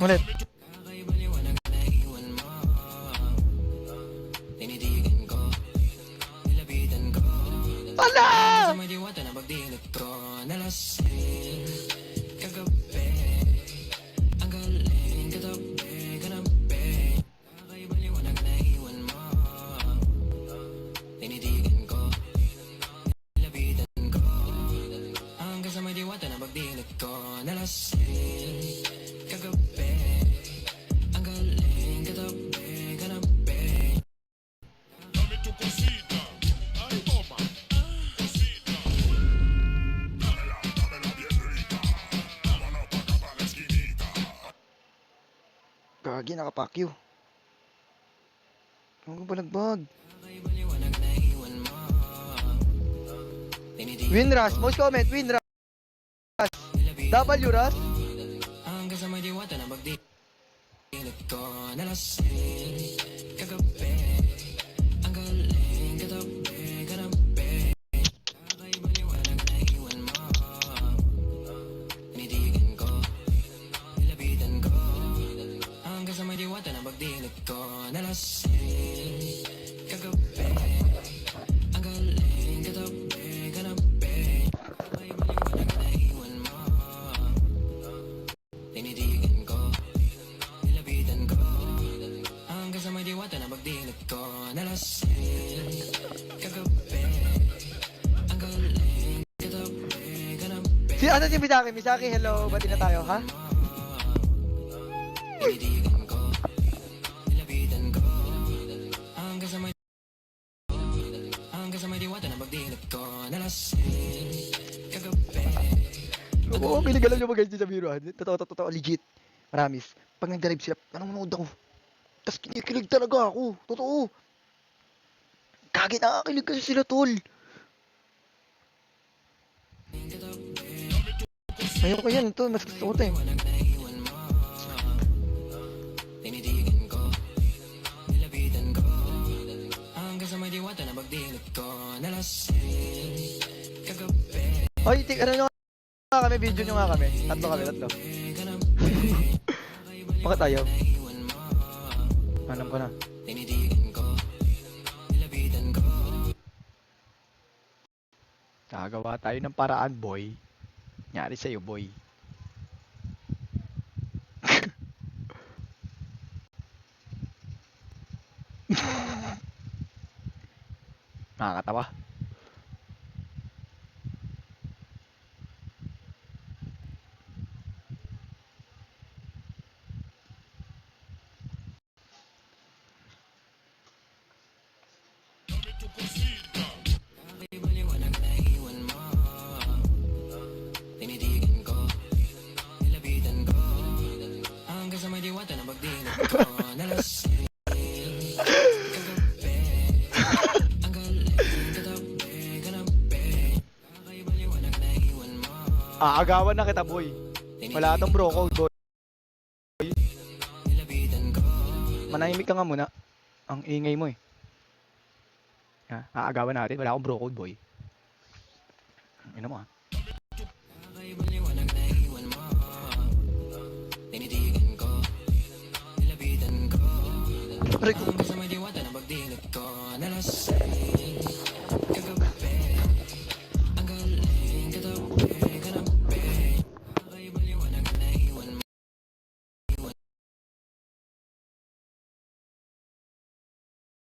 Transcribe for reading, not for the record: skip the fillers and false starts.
Ulit. Ala! Gagi, nakapakyo. Ano ba nagbag? Winrush, most comment, Winrush. W Rush. Si ano si Misaki? Misaki, hello. Bati na tayo, ha? Oo, kinigalam nyo mag-guys sa biro, ha? Totoo, legit. Maramis. Pag nag-drive sila, nanonood ako. Tapos kinikilig talaga ako. Totoo. Kagi, nakakilig kasi sila, tol. Ayoko yan, ito. Mas gusto ko ito, eh. Oy, ano nyo nga kami, video nyo nga kami. Tatlo. Bakit tayo? Alam ko na. Gagawa tayo ng paraan, boy. Nyari sa'yo, boy. Nakakatawa. Aagawan na kita, boy. Wala tong bro code, boy. Manahimik ka nga muna. Ang ingay mo, eh. Aagawan natin. Wala akong bro code, boy. Ano mo, ha?